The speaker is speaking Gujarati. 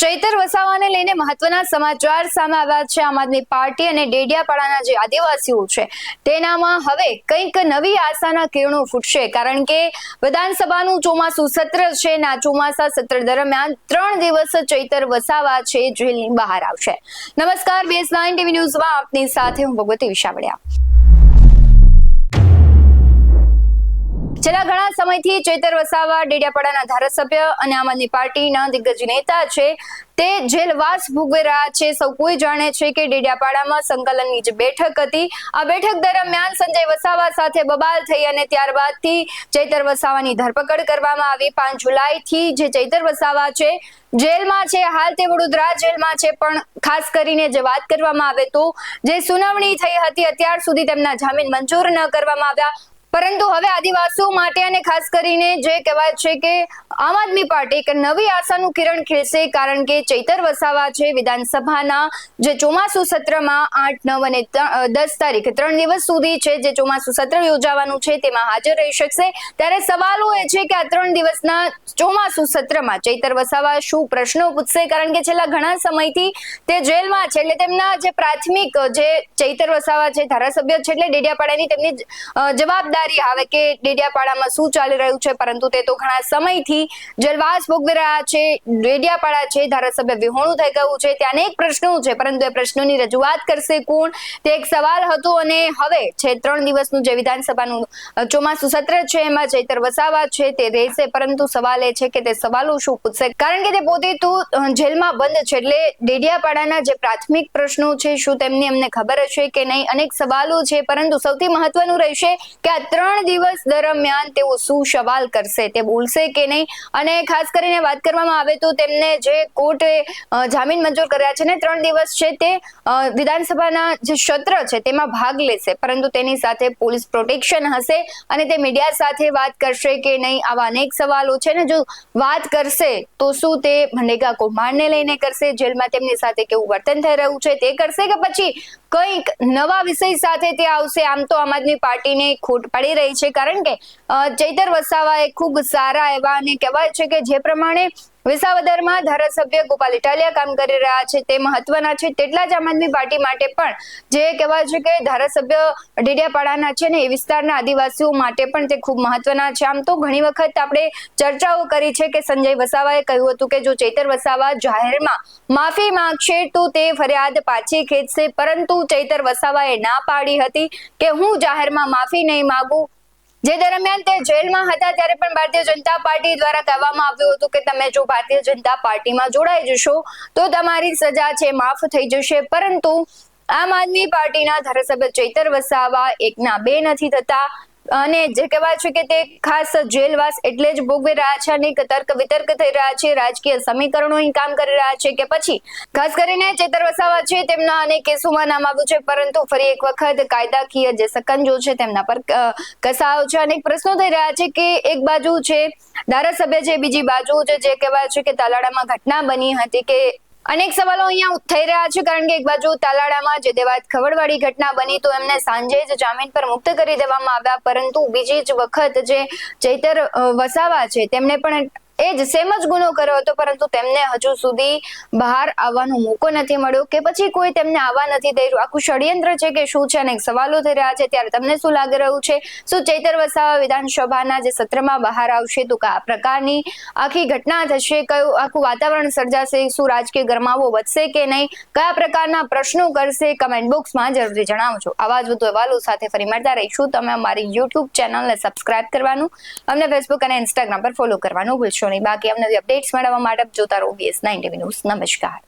ચૈતર વસાવાને લઈને મહત્વના સમાચાર સામે આવ્યા છે। આમ આદમી પાર્ટી અને ડેડિયાપાડાના જે આદિવાસીઓ છે તેનામાં હવે કંઈક નવી આશાના કિરણો ફૂટશે, કારણ કે વિધાનસભાનું ચોમાસું સત્ર છે અને આ ચોમાસા સત્ર દરમિયાન 3 દિવસ ચૈતર વસાવા છે જેલની બહાર આવશે। નમસ્કાર, BS9 ટીવી ન્યૂઝમાં આપની સાથે હું ભગવતી વિશાવડિયા। છેલ્લા ઘણા સમયથી ચૈતર વસાવા ડેડિયાપાડાના ધારાસભ્ય અને આમ આદમી પાર્ટીના દિગ્ગજ નેતા છે તે જેલવાસ ભોગવી રહ્યા છે। સૌ કોઈ જાણે છે કે ડેડિયાપાડામાં સંકલનની જે બેઠક હતી, આ બેઠક દરમિયાન સંજય વસાવા સાથે બબાલ થઈ અને ત્યારબાદથી ચૈતર વસાવાની ધરપકડ કરવામાં આવી। 5 જુલાઈથી જે ચૈતર વસાવા છે જેલમાં છે, હાલ તે વડોદરા જેલમાં છે, પણ ખાસ કરીને જે વાત કરવામાં આવે તો જે સુનાવણી થઈ હતી અત્યાર સુધી તેમના જામીન મંજૂર ન કરવામાં આવ્યા, પરંતુ હવે આદિવાસીઓ માટે અને ખાસ કરીને જે કહેવાય છે કે આમ આદમી પાર્ટી એક નવી આશાનું કિરણ ખીલશે, કારણ કે ચૈતર વસાવા છે વિધાનસભાના જે ચોમાસુ સત્રમાં 8, 9 અને 10 તારીખ 3 દિવસ સુધી છે જે ચોમાસુ સત્ર યોજાવાનું છે તેમાં હાજર રહી શકશે। ત્યારે સવાલો એ છે કે આ 3 દિવસના ચોમાસુ સત્રમાં ચૈતર વસાવા શું પ્રશ્નો પૂછશે, કારણ કે છેલ્લા ઘણા સમયથી તે જેલમાં છે, એટલે તેમના જે પ્રાથમિક જે ચૈતર વસાવા છે ધારાસભ્ય છે એટલે ડેડિયાપાડાની તેમની જવાબદારી આવે કે ડેડિયાપાડામાં શું ચાલી રહ્યું છે, પરંતુ તે તો ઘણા સમયથી જેલવાસ ભોગવી રહ્યા છે। ડેડિયાપાડા છે ધારાસભ્ય વિહોણું થઈ ગયું છે, ત્યાં અનેક પ્રશ્નો છે, પરંતુ એ પ્રશ્નોની રજૂઆત કરશે કોણ તે એક સવાલ હતો। અને હવે છે 3 દિવસનું જે વિધાનસભાનું ચોમાસુ સત્ર છે એમાં ચૈતર વસાવા છે તે રહેશે, પરંતુ સવાલ એ છે કે તે સવાલો શું પૂછશે, કારણ કે તે પોતે તો જેલમાં બંધ છે, એટલે ડેડિયાપાડાના જે પ્રાથમિક પ્રશ્નો છે શું તેમની એમને ખબર હશે કે નહીં, અનેક સવાલો છે, પરંતુ સૌથી મહત્વનું રહેશે કે આ 3 દિવસ દરમિયાન તેઓ શું સવાલ કરશે, તે બોલશે કે નહીં। અને ખાસ કરીને વાત કરવામાં આવે તો તેમને જે કોર્ટે જામીન મંજૂર કર્યા છે ને 3 દિવસ છે તે વિધાનસભાના જે સત્ર છે તેમાં ભાગ લેશે, પરંતુ તેની સાથે પોલીસ પ્રોટેક્શન હશે અને તે મીડિયા સાથે વાત કરશે કે નહીં, આવા અનેક સવાલો છે ને। જો વાત કરશે તો શું તે ભંડેકા કૌભાંડને લઈને કરશે, જેલમાં તેમની સાથે કેવું વર્તન થઈ રહ્યું છે તે કરશે, કે પછી કંઈક નવા વિષય સાથે તે આવશે। આમ તો આમ આદમી પાર્ટીને ખોટ પડી રહી છે, કારણ કે ચૈતર વસાવા એ ખૂબ સારા એવા અને કહેવાય છે કે જે પ્રમાણે વિસાવદરમાં ધારાસભ્ય ગોપાલ ઇટાલિયા કામ કરી રહ્યા છે તે મહત્વના છે, તેટલા જ આમ આદમી પાર્ટી માટે પણ જે કહેવાય છે કે ધારાસભ્ય ડેડિયાપાડાના છે ને એ વિસ્તારના આદિવાસીઓ માટે પણ તે ખૂબ મહત્વના છે। આમ તો ઘણી વખત આપણે ચર્ચાઓ કરી છે કે સંજય વસાવાએ કહ્યું હતું કે જો ચૈતર વસાવા જાહેરમાં માફી માંગશે તો તે ફરિયાદ પાછી ખેંચશે, પરંતુ ચૈતર વસાવાએ ના પાડી હતી કે હું જાહેરમાં માફી નહીં માંગુ। જે દરમિયાન તે જેલમાં હતા ત્યારે પણ ભારતીય જનતા પાર્ટી દ્વારા કહેવામાં આવ્યું હતું કે તમે જો ભારતીય જનતા પાર્ટીમાં જોડાઈ જશો તો તમારી સજા છે માફ થઈ જશે, પરંતુ આમ આદમી પાર્ટીના ધારાસભ્ય ચૈતર વસાવા એકના બે નથી થતા અને જે કહેવાય છે કે તે ખાસ જેલવાસ એટલે જ ભોગવી રહ્યા છે, અનેક તર્ક વિતર્ક થઈ રહ્યા છે, રાજકીય સમીકરણો કામ કરી રહ્યા છે કે પછી ખાસ કરીને ચૈતર વસાવા છે તેમના અનેક કેસોમાં નામ આવ્યું છે, પરંતુ ફરી એક વખત કાયદાકીય જે સકંજો છે તેમના પર કસાયો છે। અનેક પ્રશ્નો થઈ રહ્યા છે કે એક બાજુ છે ધારાસભ્ય છે, બીજી બાજુ જે કહેવાય છે કે તાલાડામાં ઘટના બની હતી, કે અનેક સવાલો અહીંયા થઈ રહ્યા છે, કારણ કે એક બાજુ તાલાડામાં જે દેવાયત ખવડવાળી ઘટના બની તો એમને સાંજે જ જામીન પર મુક્ત કરી દેવામાં આવ્યા, પરંતુ બીજી જ વખત જે ચૈતર વસાવા છે તેમણે પણ એ જ સેમ જ ગુનો કર્યો હતો, પરંતુ તેમને હજુ સુધી બહાર આવવાનો મોકો નથી મળ્યો, કે પછી કોઈ તેમને આવવા નથી દઈ રહ્યું। આખું ષડયંત્ર છે કે શું છે, અનેક સવાલો થઈ રહ્યા છે। ત્યારે તમને શું લાગી રહ્યું છે, શું ચૈતર વસાવા વિધાનસભાના જે સત્રમાં બહાર આવશે તો કયા પ્રકારની આખી ઘટના થશે, કયું આખું વાતાવરણ સર્જાશે, શું રાજકીય ગરમાવો વધશે કે નહીં, કયા પ્રકારના પ્રશ્નો કરશે, કમેન્ટ બોક્સમાં જરૂરથી જણાવજો। આવા જ વધુ અહેવાલો સાથે ફરી મળતા રહીશું। તમે અમારી YouTube ચેનલને સબસ્ક્રાઇબ કરવાનું, અમને Facebook અને Instagram પર ફોલો કરવાનું ભૂલશો નહીં। બાકી અમને અપડેટ્સ મેળવવા માટે જોતા રહો BS9 ટીવી ન્યૂઝ। નમસ્કાર।